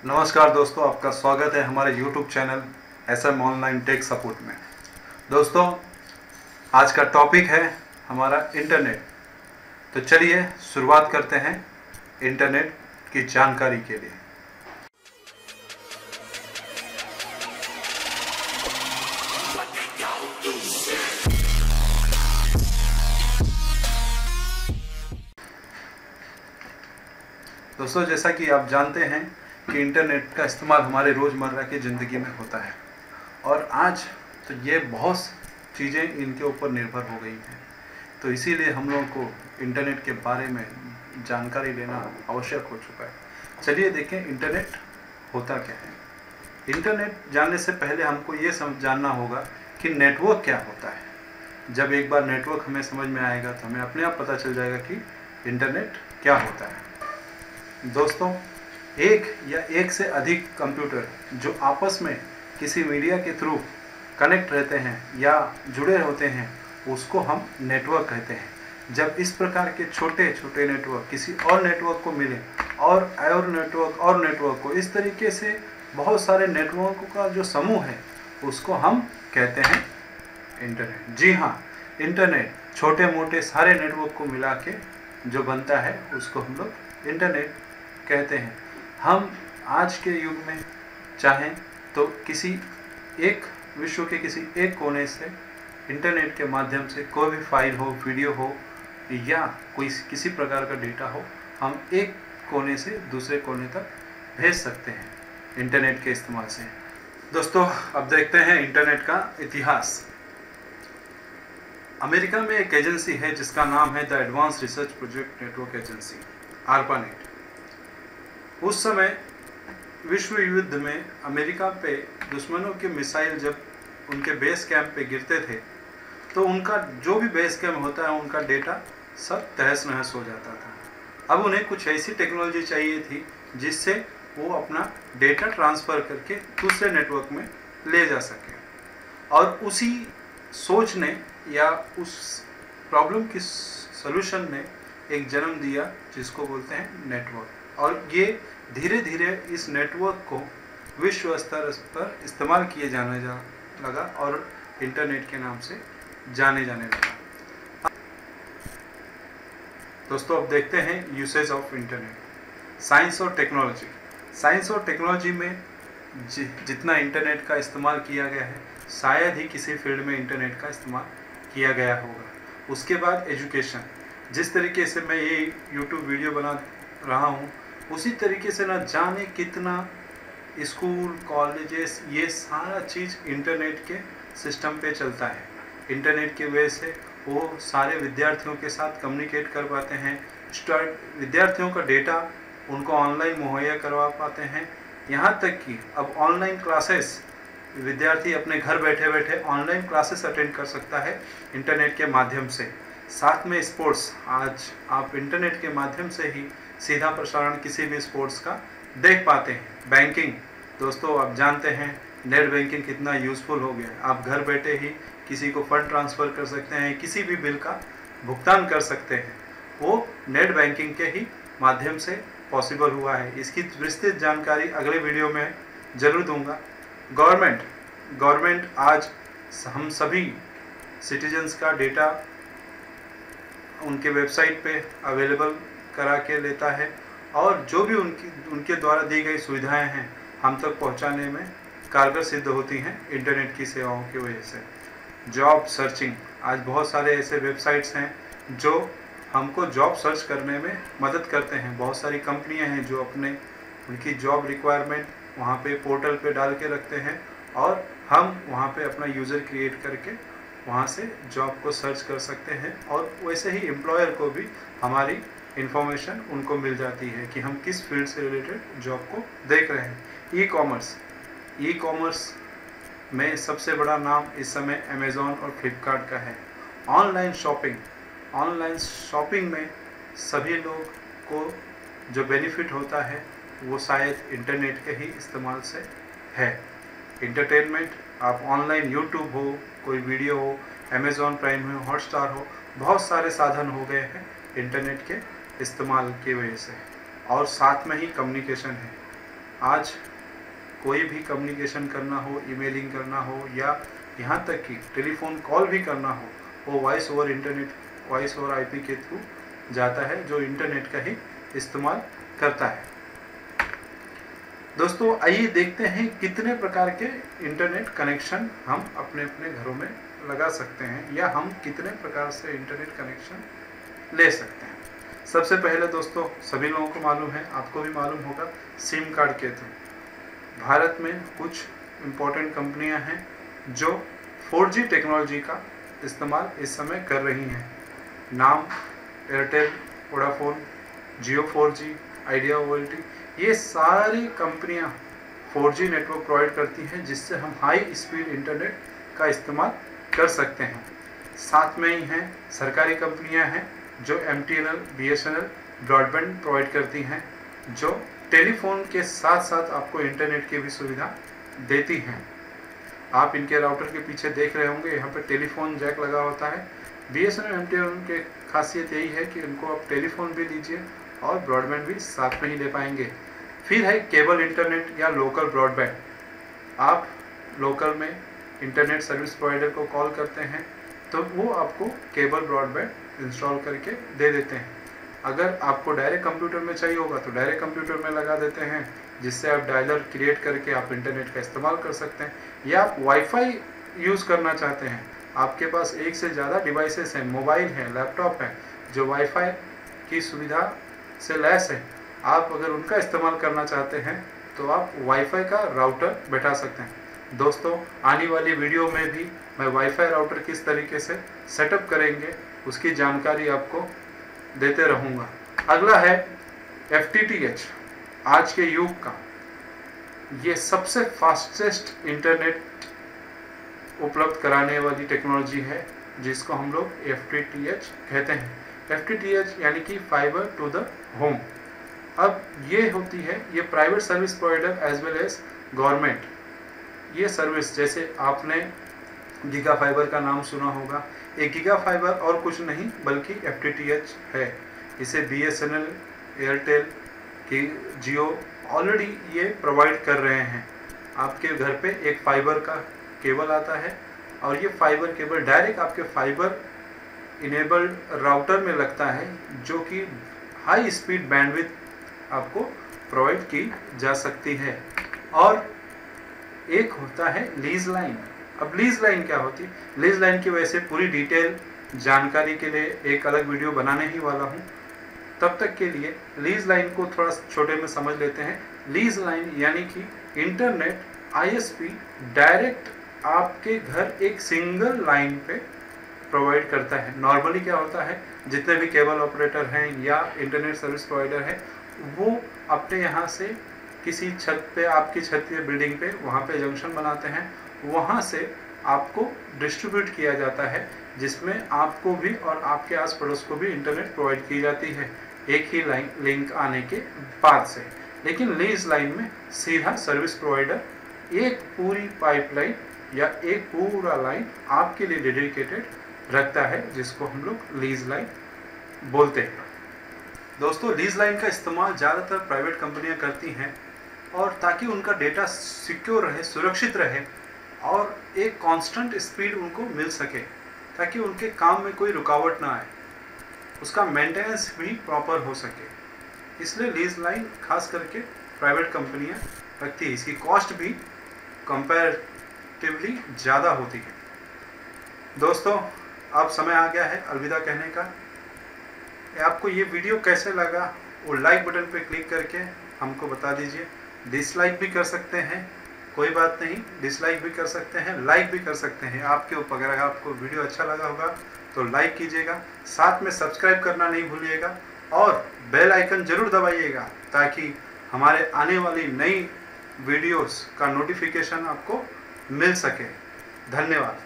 नमस्कार दोस्तों, आपका स्वागत है हमारे YouTube channel SM online tech support में। दोस्तों, आज का टॉपिक है हमारा इंटरनेट। तो चलिए शुरुआत करते हैं इंटरनेट की जानकारी के लिए। दोस्तों, जैसा कि आप जानते हैं कि इंटरनेट का इस्तेमाल हमारे रोज़मर्रा की ज़िंदगी में होता है और आज तो ये बहुत चीज़ें इनके ऊपर निर्भर हो गई हैं। तो इसीलिए हम लोगों को इंटरनेट के बारे में जानकारी लेना आवश्यक हो चुका है। चलिए देखें इंटरनेट होता क्या है। इंटरनेट जानने से पहले हमको ये जानना होगा कि नेटवर्क क्या होता है। जब एक बार नेटवर्क हमें समझ में आएगा तो हमें अपने आप पता चल जाएगा कि इंटरनेट क्या होता है। दोस्तों, एक या एक से अधिक कंप्यूटर जो आपस में किसी मीडिया के थ्रू कनेक्ट रहते हैं या जुड़े होते हैं, उसको हम नेटवर्क कहते हैं। जब इस प्रकार के छोटे छोटे नेटवर्क किसी और नेटवर्क को मिले और नेटवर्क को, इस तरीके से बहुत सारे नेटवर्कों का जो समूह है उसको हम कहते हैं इंटरनेट। जी हाँ, इंटरनेट छोटे मोटे सारे नेटवर्क को मिला के जो बनता है उसको हम लोग इंटरनेट कहते हैं। हम आज के युग में चाहें तो विश्व के किसी एक कोने से इंटरनेट के माध्यम से कोई भी फाइल हो, वीडियो हो या किसी प्रकार का डेटा हो, हम एक कोने से दूसरे कोने तक भेज सकते हैं इंटरनेट के इस्तेमाल से। दोस्तों, अब देखते हैं इंटरनेट का इतिहास। अमेरिका में एक एजेंसी है जिसका नाम है the advance research project network agency, ARPANET। उस समय विश्व युद्ध में अमेरिका पे दुश्मनों के मिसाइल जब उनके बेस कैंप पे गिरते थे तो उनका जो भी बेस कैंप होता है उनका डेटा सब तहस नहस हो जाता था। अब उन्हें कुछ ऐसी टेक्नोलॉजी चाहिए थी जिससे वो अपना डेटा ट्रांसफ़र करके दूसरे नेटवर्क में ले जा सके। और उसी सोच ने या उस प्रॉब्लम की सॉल्यूशन ने एक जन्म दिया जिसको बोलते हैं नेटवर्क। और ये धीरे धीरे इस नेटवर्क को विश्व स्तर पर इस्तेमाल किए जाने लगा और इंटरनेट के नाम से जाने लगा। दोस्तों, अब देखते हैं यूसेज ऑफ इंटरनेट। साइंस और टेक्नोलॉजी। साइंस और टेक्नोलॉजी में जितना इंटरनेट का इस्तेमाल किया गया है, शायद ही किसी फील्ड में इंटरनेट का इस्तेमाल किया गया होगा। उसके बाद एजुकेशन। जिस तरीके से मैं ये यूट्यूब वीडियो बना रहा हूँ, उसी तरीके से ना जाने कितना स्कूल, कॉलेजेस, ये सारा चीज़ इंटरनेट के सिस्टम पे चलता है। इंटरनेट की वजह से वो सारे विद्यार्थियों के साथ कम्युनिकेट कर पाते हैं। विद्यार्थियों का डेटा उनको ऑनलाइन मुहैया करवा पाते हैं। यहाँ तक कि अब ऑनलाइन क्लासेस, विद्यार्थी अपने घर बैठे बैठे ऑनलाइन क्लासेस अटेंड कर सकता है इंटरनेट के माध्यम से। साथ में स्पोर्ट्स, आज आप इंटरनेट के माध्यम से ही सीधा प्रसारण किसी भी स्पोर्ट्स का देख पाते हैं। बैंकिंग, दोस्तों आप जानते हैं नेट बैंकिंग कितना यूज़फुल हो गया है। आप घर बैठे ही किसी को फंड ट्रांसफ़र कर सकते हैं, किसी भी बिल का भुगतान कर सकते हैं, वो नेट बैंकिंग के ही माध्यम से पॉसिबल हुआ है। इसकी विस्तृत जानकारी अगले वीडियो में ज़रूर दूंगा। गवर्नमेंट आज हम सभी सिटीजन्स का डेटा उनके वेबसाइट पे अवेलेबल करा के लेता है और जो भी उनके द्वारा दी गई सुविधाएं हैं हम तक पहुंचाने में कारगर सिद्ध होती हैं इंटरनेट की सेवाओं की वजह से। जॉब सर्चिंग, आज बहुत सारे ऐसे वेबसाइट्स हैं जो हमको जॉब सर्च करने में मदद करते हैं। बहुत सारी कंपनियां हैं जो उनकी जॉब रिक्वायरमेंट वहाँ पे पोर्टल पे डाल के रखते हैं और हम वहाँ पे अपना यूज़र क्रिएट करके वहाँ से जॉब को सर्च कर सकते हैं। और वैसे ही एम्प्लॉयर को भी हमारी इन्फॉर्मेशन उनको मिल जाती है कि हम किस फील्ड से रिलेटेड जॉब को देख रहे हैं। ई कॉमर्स में सबसे बड़ा नाम इस समय अमेज़ॉन और फ्लिपकार्ट का है। ऑनलाइन शॉपिंग में सभी लोग को जो बेनिफिट होता है वो शायद इंटरनेट के ही इस्तेमाल से है। एंटरटेनमेंट, आप ऑनलाइन यूट्यूब हो, कोई वीडियो हो, अमेज़ॉन प्राइम हो, हॉटस्टार हो, बहुत सारे साधन हो गए हैं इंटरनेट के इस्तेमाल की वजह से। और साथ में ही कम्युनिकेशन है। आज कोई भी कम्युनिकेशन करना हो, ईमेलिंग करना हो या यहाँ तक कि टेलीफोन कॉल भी करना हो, वो voice over internet, voice over IP के थ्रू जाता है, जो इंटरनेट का ही इस्तेमाल करता है। दोस्तों आइए देखते हैं कितने प्रकार के इंटरनेट कनेक्शन हम अपने अपने घरों में लगा सकते हैं, या हम कितने प्रकार से इंटरनेट कनेक्शन ले सकते हैं। सबसे पहले दोस्तों सभी लोगों को मालूम है, आपको भी मालूम होगा, सिम कार्ड के थ्रू भारत में कुछ इम्पोर्टेंट कंपनियां हैं जो 4G टेक्नोलॉजी का इस्तेमाल इस समय कर रही हैं। नाम एयरटेल, वोडाफोन, जियो 4G, आइडिया OLT, ये सारी कंपनियां 4G नेटवर्क प्रोवाइड करती हैं, जिससे हम हाई स्पीड इंटरनेट का इस्तेमाल कर सकते हैं। साथ में ही हैं सरकारी कंपनियां हैं जो MTNL, BSNL ब्रॉडबैंड प्रोवाइड करती हैं, जो टेलीफोन के साथ साथ आपको इंटरनेट की भी सुविधा देती हैं। आप इनके राउटर के पीछे देख रहे होंगे, यहाँ पर टेलीफोन जैक लगा होता है। BSNL, MTNL की खासियत यही है कि इनको आप टेलीफोन भी लीजिए और ब्रॉडबैंड भी साथ में ही ले पाएंगे। फिर है केबल इंटरनेट या लोकल ब्रॉडबैंड। आप लोकल में इंटरनेट सर्विस प्रोवाइडर को कॉल करते हैं तो वो आपको केबल ब्रॉडबैंड इंस्टॉल करके दे देते हैं। अगर आपको डायरेक्ट कंप्यूटर में चाहिए होगा तो डायरेक्ट कंप्यूटर में लगा देते हैं, जिससे आप डायलर क्रिएट करके आप इंटरनेट का इस्तेमाल कर सकते हैं। या आप वाईफाई यूज़ करना चाहते हैं, आपके पास एक से ज़्यादा डिवाइसेस हैं, मोबाइल है, लैपटॉप है, जो वाईफाई की सुविधा से लैस है, आप अगर उनका इस्तेमाल करना चाहते हैं तो आप वाईफाई का राउटर बैठा सकते हैं। दोस्तों आने वाली वीडियो में भी मैं वाईफाई राउटर किस तरीके से सेटअप करेंगे उसकी जानकारी आपको देते रहूँगा। अगला है FTTH, आज के युग का ये सबसे फास्टेस्ट इंटरनेट उपलब्ध कराने वाली टेक्नोलॉजी है, जिसको हम लोग FTTH कहते हैं। FTTH यानी कि फाइबर टू द होम। अब ये होती है, ये private service provider as well as government, ये सर्विस, जैसे आपने गीगा फाइबर का नाम सुना होगा, एक गीगा फाइबर और कुछ नहीं बल्कि FTTH है। इसे BSNL, एयरटेल की, जियो ऑलरेडी ये प्रोवाइड कर रहे हैं। आपके घर पे एक फाइबर का केबल आता है और ये फाइबर केबल डायरेक्ट आपके फाइबर इनेबल्ड राउटर में लगता है, जो कि हाई स्पीड बैंडविड्थ आपको प्रोवाइड की जा सकती है। और एक होता है लीज लाइन। अब लीज लाइन क्या होती है? लीज लाइन की वजह से पूरी डिटेल जानकारी के लिए एक अलग वीडियो बनाने ही वाला हूँ। तब तक के लिए लीज लाइन को थोड़ा छोटे में समझ लेते हैं। लीज लाइन यानी कि इंटरनेट ISP डायरेक्ट आपके घर एक सिंगल लाइन पे प्रोवाइड करता है। नॉर्मली क्या होता है, जितने भी केबल ऑपरेटर हैं या इंटरनेट सर्विस प्रोवाइडर हैं, वो अपने यहाँ से किसी छत पे, आपकी छत या बिल्डिंग पे, वहाँ पे जंक्शन बनाते हैं, वहाँ से आपको डिस्ट्रीब्यूट किया जाता है, जिसमें आपको भी और आपके आस पड़ोस को भी इंटरनेट प्रोवाइड की जाती है एक ही लाइन लिंक आने के बाद से। लेकिन लीज लाइन में सीधा सर्विस प्रोवाइडर एक पूरी पाइपलाइन या एक पूरा लाइन आपके लिए डेडिकेटेड रखता है, जिसको हम लोग लीज लाइन बोलते हैं। दोस्तों लीज लाइन का इस्तेमाल ज़्यादातर प्राइवेट कंपनियां करती हैं, और ताकि उनका डेटा सिक्योर रहे, सुरक्षित रहे और एक कांस्टेंट स्पीड उनको मिल सके, ताकि उनके काम में कोई रुकावट ना आए, उसका मेंटेनेंस भी प्रॉपर हो सके। इसलिए लीज लाइन खास करके प्राइवेट कंपनियां रखती है। इसकी कॉस्ट भी कंपैरेटिवली ज़्यादा होती है। दोस्तों अब समय आ गया है अलविदा कहने का। आपको ये वीडियो कैसे लगा वो लाइक बटन पे क्लिक करके हमको बता दीजिए। डिसलाइक भी कर सकते हैं, कोई बात नहीं, डिसलाइक भी कर सकते हैं, लाइक भी कर सकते हैं, आपके ऊपर। अगर आपको वीडियो अच्छा लगा होगा तो लाइक कीजिएगा, साथ में सब्सक्राइब करना नहीं भूलिएगा और बेल आइकन जरूर दबाइएगा, ताकि हमारे आने वाली नई वीडियोस का नोटिफिकेशन आपको मिल सके। धन्यवाद।